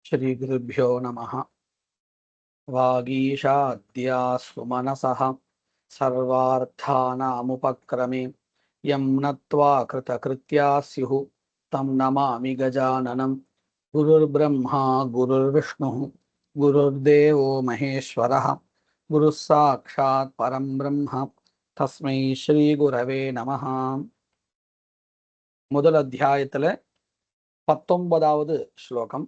श्रीगुरुभ्यो नमः। वागीशाद्यास्तु मनसः सर्वार्थानामुपक्रमे यं नत्वा कृतकृत्या स्युः तं नमामि गजाननं। गुरुर्ब्रह्मा गुरुर्विष्णुः गुरुर्देवो महेश्वरः गुरुः साक्षात् परं ब्रह्म तस्मै श्रीगुरवे नमः. முதல் அத்தியாயத்துல 19வது ஸ்லோகம்.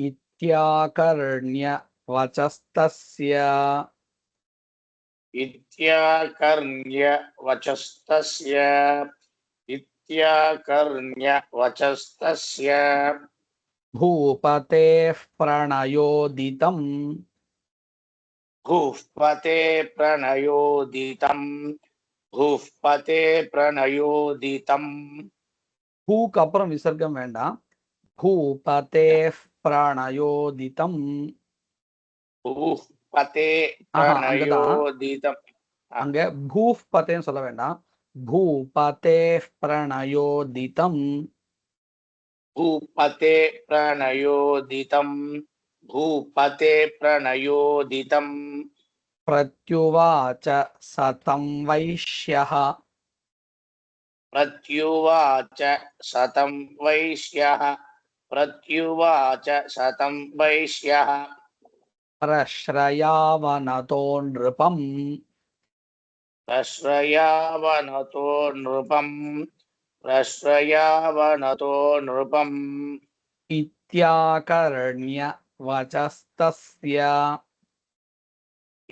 इत्याकर्ण्य वचस्तस्य इत्याकर्ण्य वचस्तस्य इत्याकर्ण्य वचस्तस्य भूपतेः प्रणयोदितम् भूःपते प्रणयोदितम् भूःपते प्रणयोदितम् भूக்கு அப்புறம் விசர்க்கம் வேண்டாம். भूपतेः प्रणयोदितम्. भूःपते அங்கதான் प्रणयोदितम् அங்க भूपतेன்னு சொல்ல வேண்டாம். भूपतेः प्रणयोदितम्. भूपते प्रणयोदितम् भूपते प्रणयोदितम् प्रत्युवाच सतं वैश्यः प्रत्युवाच शतं वैश्यः प्रत्युवाच शतं वैश्यः प्रश्रयावनतो नृपम् प्रश्रयावनतो नृपम् प्रश्रयावनतो नृपम् इत्याकर्ण्य वचस्तस्य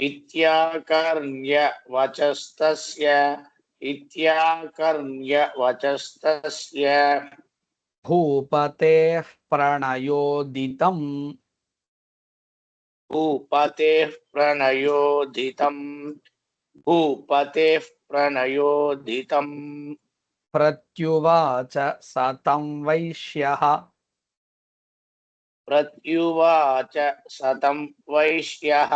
इत्याकर्ण्य वचस्तस्य इत्याकर्ण्य वचस्तस्य भूपतेः प्रणयोदितम् भूपतेः प्रणयोदितम् भूपतेः प्रणयोदितम् प्रत्युवाच सतं वैश्यः प्रत्युवाच शतं वैश्यः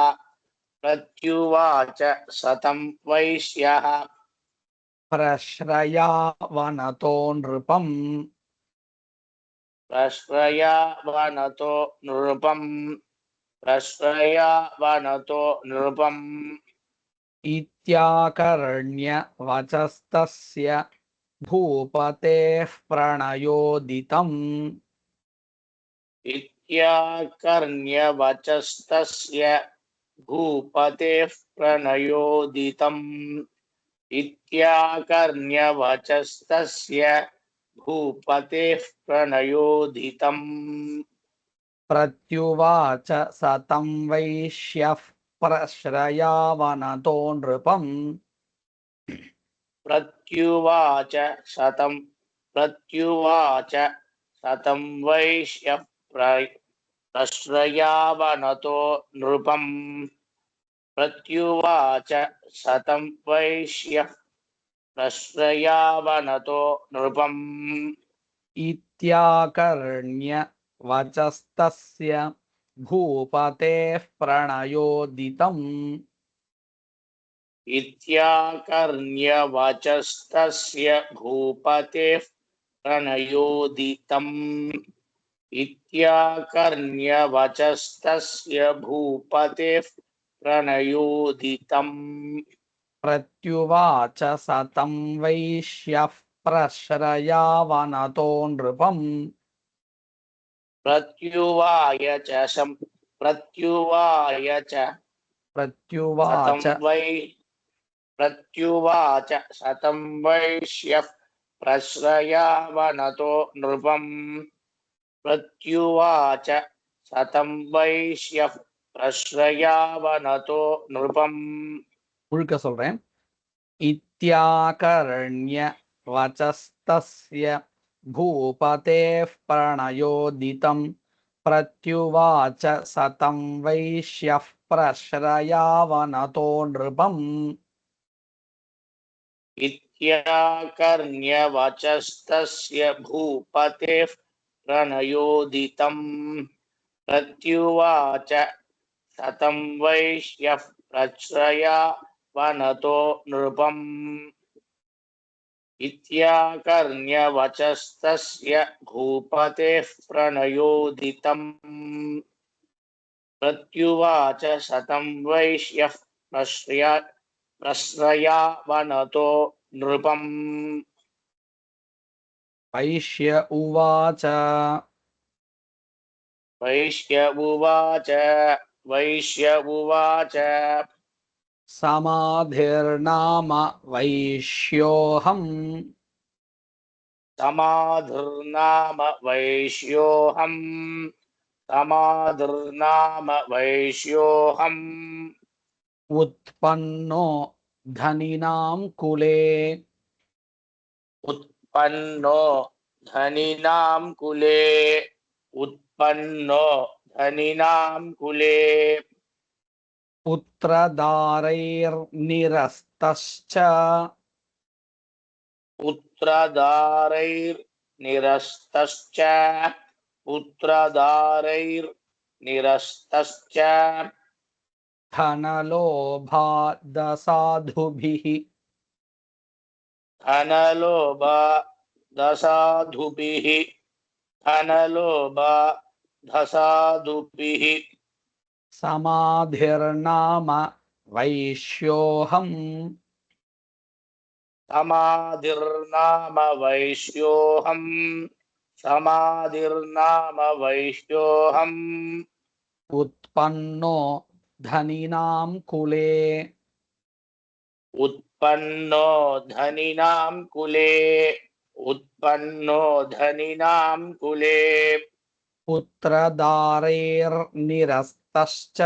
प्रत्युवाच शतं वैश्यः प्रश्रयावनतो नृपम् प्रश्रयावनतो नृपम् प्रश्रयावनतो नृपम् इत्याकर्ण्य वचस्तस्य भूपतेः प्रणयोदितम् इत्याकर्ण्य वचस्तस्य भूपतेः प्रणयोदितम् इत्याकर्ण्य वचस्तस्य भूपतेः प्रणयोदितम् प्रत्युवाच सतं वैश्यः प्रश्रयावनतो नृपम् प्रत्युवाच शतं वैश्यः प्रश्रयावनतो नृपम् प्रत्युवाच शतं वैश्यः प्रश्रयावनतो नृपम् इत्याकर्ण्य वचस्तस्य भूपतेः प्रणयोदितम् इत्याकर्ण्य वचस्तस्य भूपतेः प्रणयोदितम् इत्याकर्ण्य वचस्तस्य भूपतेः प्रणयोदितम् प्रत्युवाच सतं वैश्यः प्रश्रयावनतो नृपम् प्रत्युवाच शतं वैश्यः प्रश्रयावनतो नृपम् प्रत्युवाच शतं वैश्यः प्रश्रयावनतो नृपम् முழுக்க சொல்றேன். इत्याकर्ण्य वचस्तस्य भूपतेः प्रणयोदितम् प्रत्युवाच सतं वैश्यः प्रश्रयावनतो नृपम् इत्याकर्ण्य वचस्तस्य भूपतेः प्रणयोदितम् प्रत्युवाच शतं वैश्यः प्रश्रयावनतो नृपम् इत्याकर्ण्यवचस्तस्य भूपतेः प्रणयोदितम् प्रत्युवाच शतं वैश्यः प्रश्रयावनतो नृपम् वैश्य उवाच वैश्य उवाच समाधिर्नाम वैश्योऽहम् समाधुर्नाम वैश्योऽहम् उत्पन्नो धनिनां कुले उत्पन्नो धनिनां कुले पुत्रदारैर्निरस्तश्च पुत्रदारैर्निरस्तश्च धनलोभादसाधुभिः धनलोभादसाधुभिः समाधिर्नाम वैश्योऽहम् समाधिर्नाम वैश्योऽहम् उत्पन्नो धनिनां कुले उत्पन्नो धनिनां कुले पुत्रदारैर्निरस्तश्च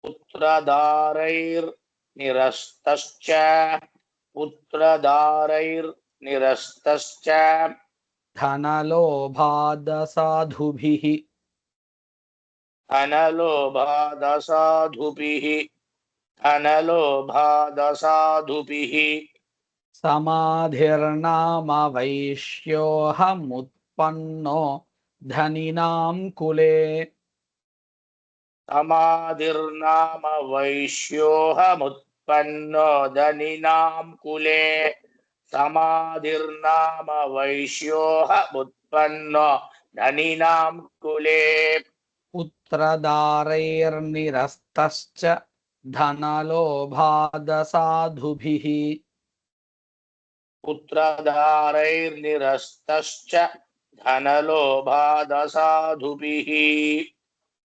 पुत्रदारैर्निरस्तश्च धनलोभादसाधुभिः धनलोभादसाधुभिः समाधिर्नाम वैश्योऽहमुत्पन्नो धनिनां कुले समाधिर्नाम वैश्योऽहमुत्पन्नो धनिनां कुले समाधिर्नाम वैश्योऽहमुत्पन्नो धनिनां कुले पुत्रदारैर्निरस्तश्च धनलोभादसाधुभिः पुत्रदारैर्निरस्तश्च धनलोभादसाधुभिः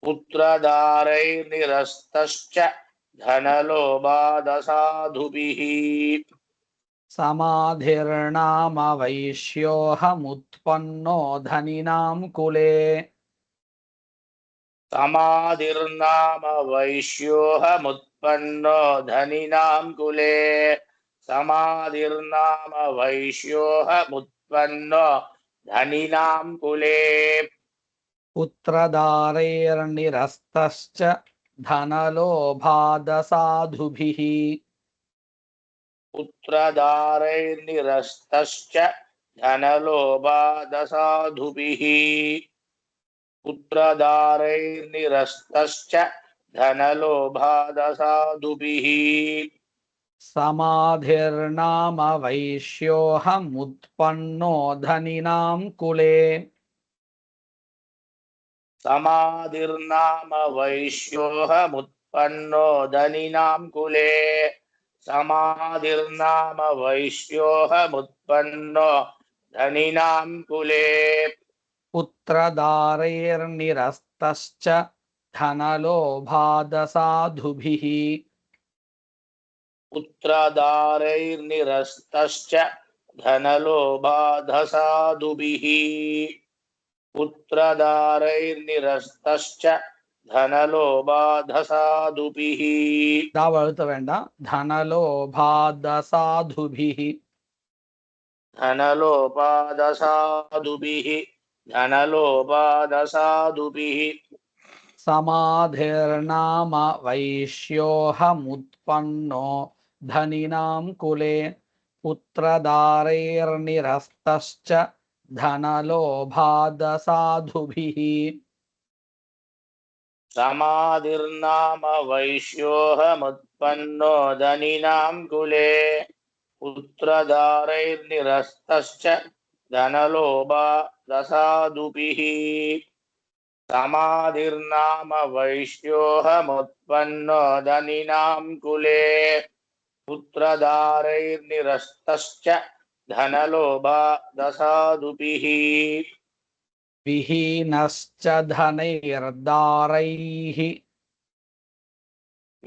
पुत्रदारैर्निरस्तश्च धनलोभादसाधुभिः समाधिर्नाम वैश्योऽहमुत्पन्नो धनिनां कुले समाधिर्नाम वैश्योऽहमुत्पन्नो धनिनां कुले समाधिर्नाम वैश्योऽहमुत्पन्नो धनिनां कुले पुत्रदारैर्निरस्तश्च धनलोभादसाधुभिः पुत्रदारैर्निरस्तश्च धनलोभादसाधुभिः पुत्रदारैर्निरस्तश्च धनलोभादसाधुभिः समाधिर्नाम वैश्योऽहमुत्पन्नो धनिनां कुले समाधिर्नाम वैश्योऽहमुत्पन्नो धनिनां कुले समाधिर्नाम वैश्योऽहमुत्पन्नो धनिनां कुले पुत्रदारैर्निरस्तश्च धनलोभादसाधुभिः पुत्रदारैर्निरस्तश्च धनलोभादसाधुभिः पुत्रदारैर्निरस्तश्च धनलोभादसाधुभिः दावळुत वेண்டாம் धनलोभादसाधुभिः धनलोभादसाधुभिः धनलोभादसाधुभिः समाधिर्नाम वैश्योऽहमुत्पन्नो धनिनां कुले पुत्रदारैर्निरस्तश्च धनलोभादसाधुभिः समाधिर्नाम वैश्योऽहमुत्पन्नो धनिनां कुले पुत्रधारैर्निरस्तश्च धनलोभादसादुभिः समाधिर्नाम वैश्योऽहमुत्पन्नो धनिनां कुले पुत्रधारैर्निरस्तश्च धनलोभादसादुभिः विहीनश्च धनैर्दारैः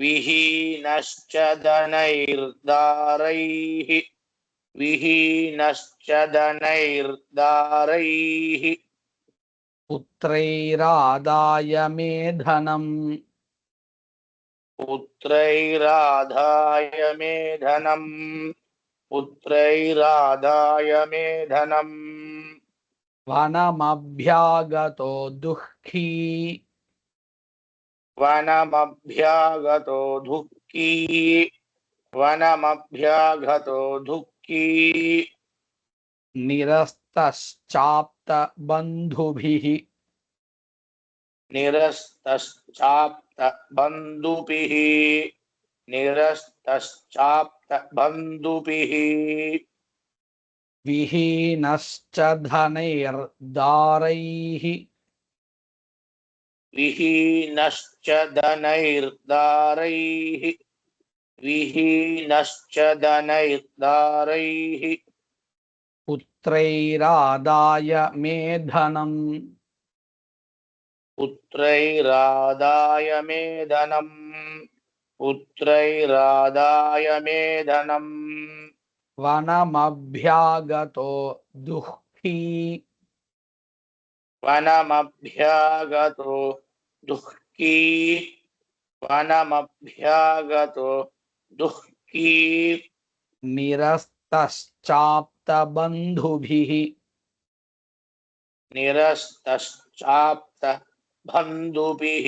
विहीनश्च धनैर्दारैः विहीनश्च धनैर्दारैः पुत्रैरादाय मेधनम् पुत्रैराधाय मे धनम् पुत्रैराधाय मे धनम् वनमभ्यागतो दुःखी वनमभ्यागतो दुःखी वनमभ्यागतो दुःखी निरस्तश्चाप्तबन्धुभिः निरस्तश्चाप्तबन्धुभिः निरस्तश्चाप्तबन्धुभिः विहीनश्च धनैर्दारैः विहीनश्च धनैर्दारैः विहीनश्च धनैर्दारैः पुत्रैरादाय मेधनम् पुत्रैरादाय मे धनम् पुत्रैरादाय मे धनम् वनमभ्यागतो दुःखी वनमभ्यागतो दुःखी वनमभ्यागतो दुःखी निरस्तश्चाप्तबन्धुभिः निरस्तश्चाप्तबन्धुभिः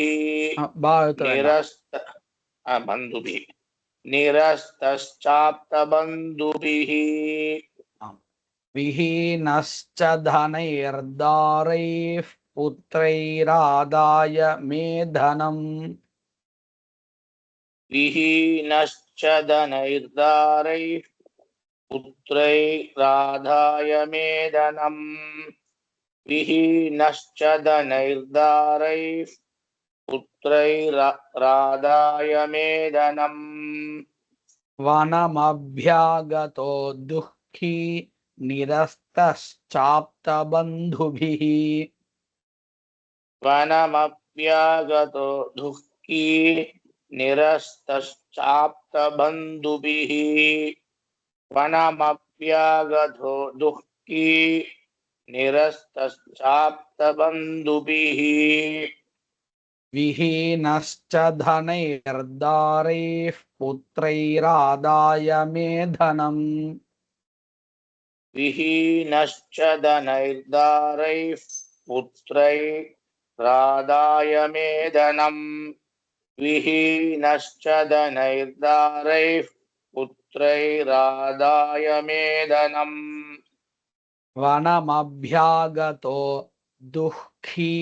निरस्त बन्धुभिः निरस्तश्चाप्तबन्धुभिः विहीनश्च धनैर्दारैः पुत्रैरादाय मेधनम् विहीनश्च धनैर्दारैः पुत्रैराधाय मे धनम् विहीनश्च धनैर्दारैः पुत्रैराधाय मे धनम् वनमभ्यागतो दुःखी निरस्तश्चाप्तबन्धुभिः वनमभ्यागतो दुःखी निरस्तश्चाप्तबन्धुभिः वनमभ्यागतो दुःखी निरस्तश्चाप्तबन्धुभिः विहीनश्च धनैर्दारैः पुत्रैरादाय मेधनम् विहीनश्च धनैर्दारैः पुत्रैरादाय मे धनम् विहीनश्च धनैर्दारैः पुत्रैरादाय मे धनम् वनमभ्यागतो दुःखी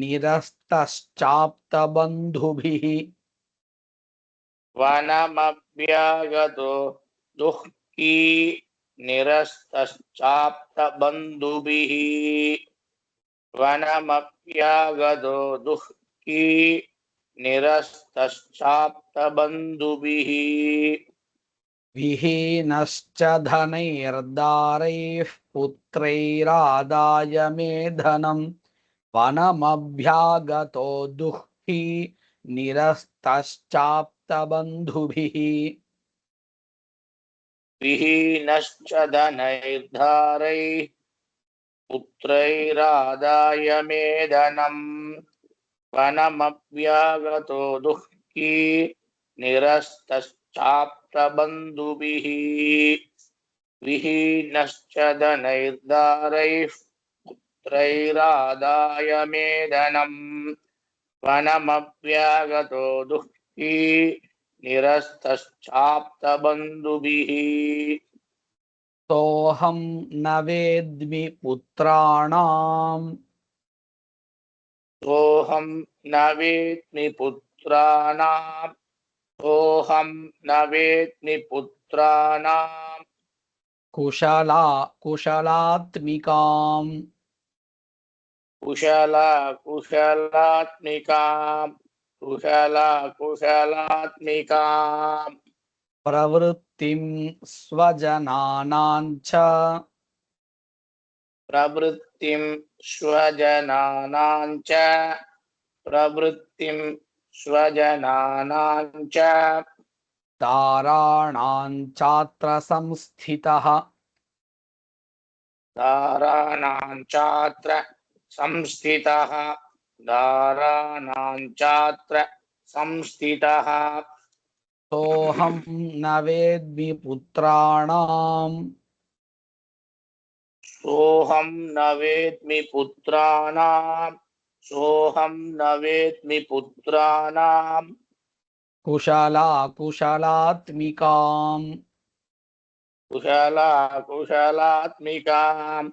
निरस्तश्चाप्तबन्धुभिः वनमभ्यागतो दुःखी निरस्तश्चाप्तबन्धुभिः वनमभ्यागतो दुःखी निरस्तश्चाप्तबन्धुभिः विहीनश्च धनैर्दारैः पुत्रैरादाय मेधनम् वनमभ्यागतो दुःखी निरस्तश्चाप्तबन्धुभिः विहीनश्च धनैर्दारैः पुत्रैरादाय मे धनम् वनमभ्यागतो दुःखी निरस्तश्चाप्तबन्धुभिः विहीनश्च धनैर्दारैः पुत्रैरादाय मे धनम् वनमभ्यागतो दुःखी निरस्तश्चाप्तबन्धुभिः सोऽहं न वेद्मि पुत्राणाम् सोऽहं न वेत्मि पुत्राणाम् सोऽहं न वेत्मि पुत्राणाम् कुशलात्मिकाम् कुशलात्मिकाम् कुशलात्मिकाम् प्रवृत्तिं स्वजनानां च प्रवृत्तिं स्वजनानां च प्रवृत्तिं स्वजनानां च दाराणां चात्र संस्थितः दाराणां चात्र संस्थितः दाराणां चात्र संस्थितः सोऽहं न वेद्मि पुत्राणाम् सोऽहं न वेद्मि पुत्राणां सोऽहं न वेद्मि पुत्राणां कुशलात्मिकाम् कुशलात्मिकां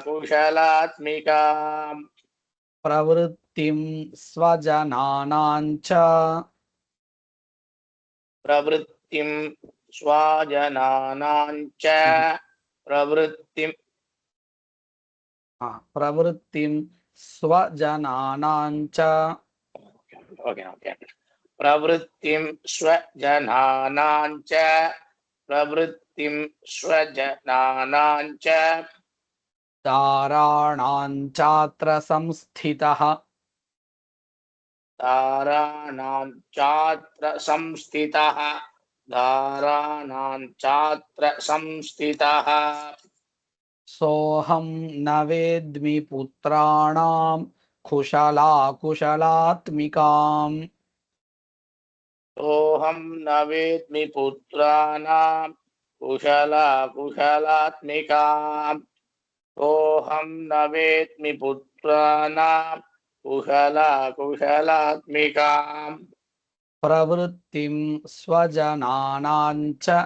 कुशलात्मिकाम् प्रवृत्तिं स्वजनानां च प्रवृत्तिं स्वजनानां च प्रवृत्तिं प्रवृत्तिं स्वजनानां च प्रवृत्तिं स्वजनानां च प्रवृत्तिं स्वजनानां च दाराणां चात्र संस्थितः दाराणां चात्र संस्थितः दाराणां चात्र संस्थितः सोऽहं न वेद्मि पुत्राणां कुशलात्मिकाम् सोऽहं न वेद्मि पुत्राणां कुशलात्मिकाम् सोऽहं न वेद्मि पुत्राणां कुशलात्मिकाम् प्रवृत्तिं स्वजनानां च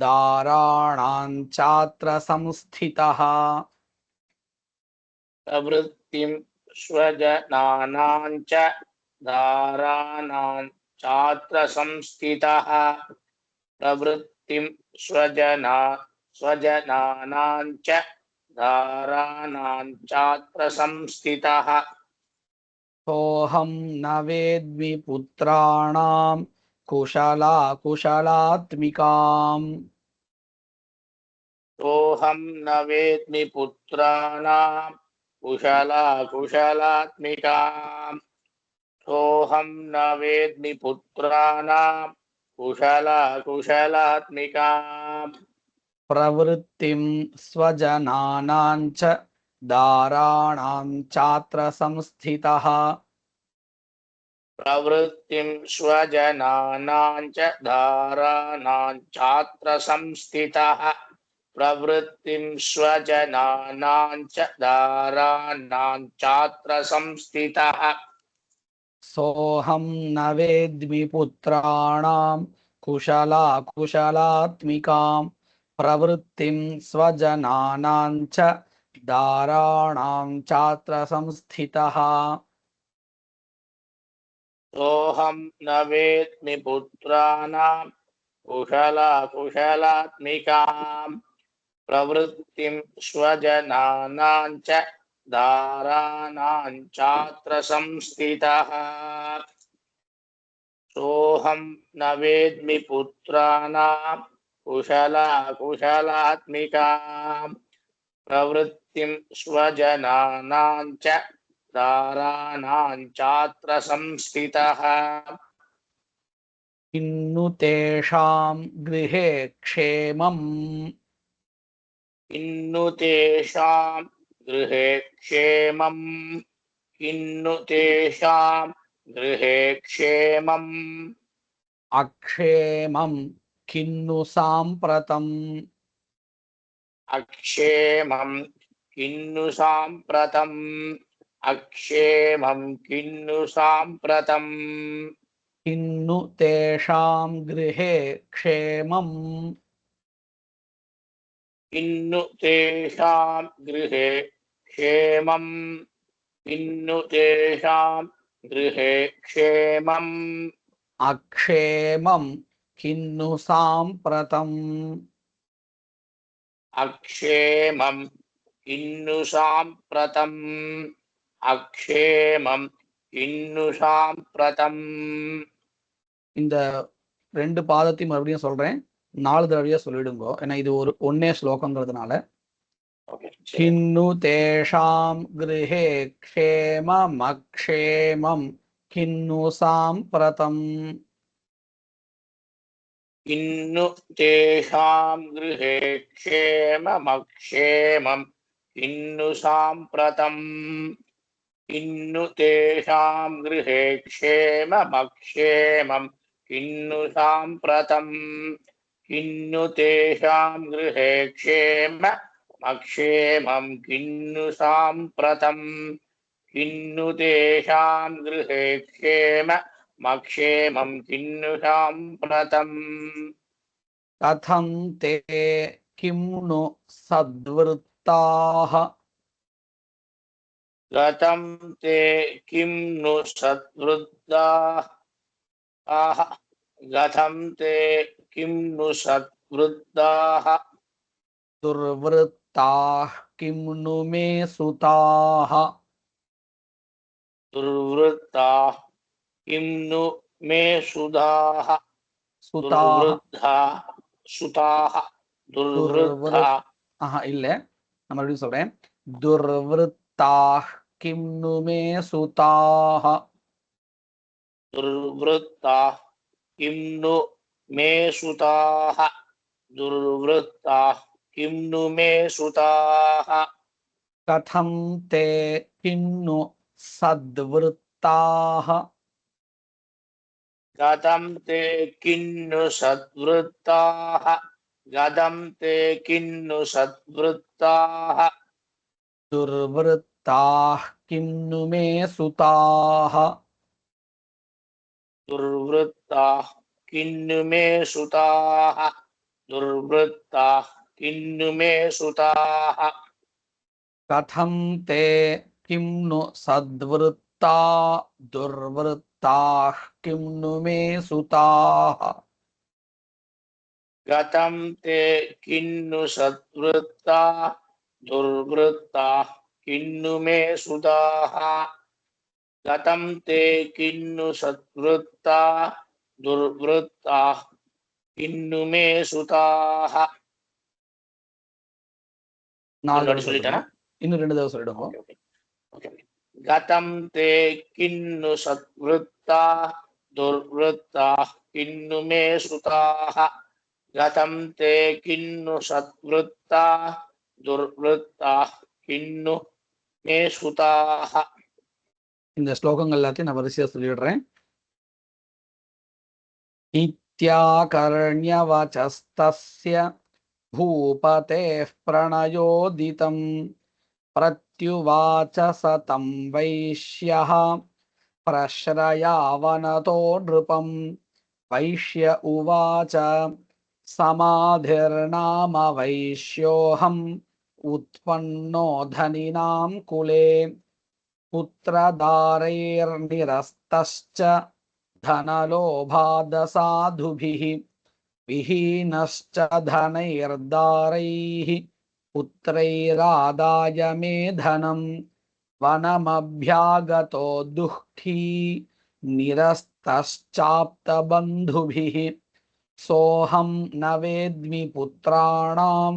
दाराणां चात्र संस्थितः प्रवृत्तिं स्वजनानां च दाराणां चात्र संस्थितः प्रवृत्तिं स्वजनानां च दाराणां चात्र संस्थितः सोऽहं न वेद्मि पुत्राणां कुशलात्मिकाम् सोऽहं न वेद्मि पुत्राणां कुशलात्मिकाम् सोऽहं न वेद्मि पुत्राणां कुशलात्मिकाम् प्रवृत्तिं स्वजनानां च दाराणां चात्र संस्थितः प्रवृत्तिं स्वजनानां च दाराणां चात्र संस्थितः प्रवृत्तिं स्वजनानां च दाराणां चात्र संस्थितः सोऽहं न वेद्मि पुत्राणां कुशलात्मिकां प्रवृत्तिं स्वजनानां च दाराणां चात्र संस्थितः सोऽहं न वेद्मि पुत्राणां कुशलात्मिकां प्रवृत्तिं स्वजनानां च दाराणां चात्र संस्थितः सोऽहं न वेद्मि पुत्राणां कुशलात्मिकां प्रवृत्तिं स्वजनानां च दाराणां चात्र संस्थितः किन्नु तेषां गृहे क्षेमम् किन्नु तेषां गृहे क्षेमम् किन्नु तेषां गृहे क्षेमम् अक्षेमं किन्नु साम्प्रतम् अक्षेमं किन्नु साम्प्रतम् अक्षेमं किन्नु साम्प्रतम् किन्नु तेषां गृहे क्षेमम् किन्नु तेषां गृहे क्षेमम् किन्नु तेषां गृहे क्षेमम् अक्षेमं किन्नु साम्प्रतम् अक्षेमं किन्नु साम्प्रतम् अक्षेमं किन्नु साम्प्रतम् இந்த ரெண்டு பாதத்தையும் மறுபடியும் சொல்றேன், 4 தடவையா சொல்லிடுங்கோ, ஏன்னா இது ஒன்னே ஸ்லோகங்கிறதுனால. கின்னு தேஷாம் கிருஹே க்ஷேமமக்ஷேமம் கின்னு சாம்பிரதம். किन्नु तेषां गृहे क्षेममक्षेमं किन्नु साम्प्रतम् किन्नु तेषां गृहे क्षेममक्षेमं किन्नु साम्प्रतम् किन्नु तेषां गृहे क्षेममक्षेमं किन्नु साम्प्रतम् किन्नु तेषां गृहे क्षेममक्षेमं किन्नु साम्प्रतम् कथं ते किं नु सद्वृत्ताः गतं ते किं नु सद्वृत्ताः गतं ते किं नु सद्वृत्ताः दुर्वृत्ताः किं नु मे सुताः दुर्वृत्ताः किं नु मे सुधाः दुर्वृद्धा सुताः दुर्वृद्धा இல்ல, நான் மறுபடியும் சொல்றேன். दुर्वृत्ताः किं नु मे सुताः दुर्वृत्ताः किं नु मे सुताः दुर्वृत्ताः किं नु मे सुताः कथं ते किं नु सद्वृत्ताः गतं ते किन्नु सद्वृत्ताः गतं ते किन्नु सद्वृत्ताः दुर्वृत्ताः किं नु मे सुताः दुर्वृत्ताः किन्नु मे सुताः दुर्वृत्ताः किन्नु मे सुताः कथं ते किं नु सद्वृत्ता दुर्वृत्ताः किं नु मे सुताः गतं ते किन्नु सद्वृत्ता दुर्वृत्ताः किन्नु मे सुताः गतं ते किन्नु सद्वृत्ता दुर्वृत्ताः किन्नु मे सुताः சொல்லிட்டேனா? இன்னும் 2 தடவை சொல்லிடுங்க. गतं ते किन्नु सद्वृत्ता दुर्वृत्ताः किन्नु मे सुताः गतं ते किन्नु सद्वृत्ता दुर्वृत्ताः किन्नु मे सुताः இந்த ஸ்லோகங்கள் எல்லாத்தையும் நான் வரிசையா சொல்லிடுறேன். इत्याकर्ण्यवचस्तस्य भूपतेः प्रणयोदितं प्रत्युवाच स तं वैश्यः प्रश्रयावनतो नृपं वैश्य उवाच समाधिर्नाम वैश्योऽहम् उत्पन्नो धनिनां कुले पुत्रदारैर्निरस्तश्च धनलोभादसाधुभिः विहीनश्च धनैर्दारैः पुत्रैरादाय मे धनं वनमभ्यागतो दुःखी निरस्तश्चाप्तबन्धुभिः सोऽहं न वेद्मि पुत्राणां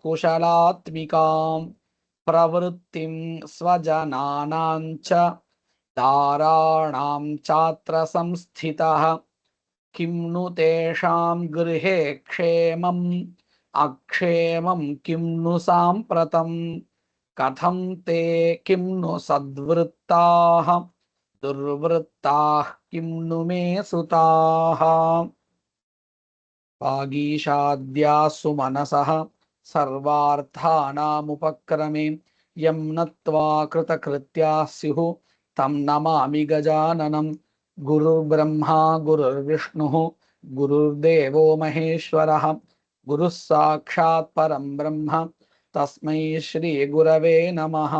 कुशलात्मिकां प्रवृत्तिं स्वजनानां च दाराणां चात्र संस्थितः किं नु तेषां गृहे क्षेमम् अक्षेमं किं नु साम्प्रतं कथं ते किं नु सद्वृत्ताः दुर्वृत्ताः किं नु मे सुताः वागीशाद्यासु मनसः सर्वार्थानामुपक्रमे यं नत्वा कृतकृत्याः स्युः तं नमामि गजाननं गुरुर्ब्रह्मा गुरुर्विष्णुः गुरुर्देवो महेश्वरः गुरुः साक्षात् परं ब्रह्म तस्मै श्री गुरवे नमः।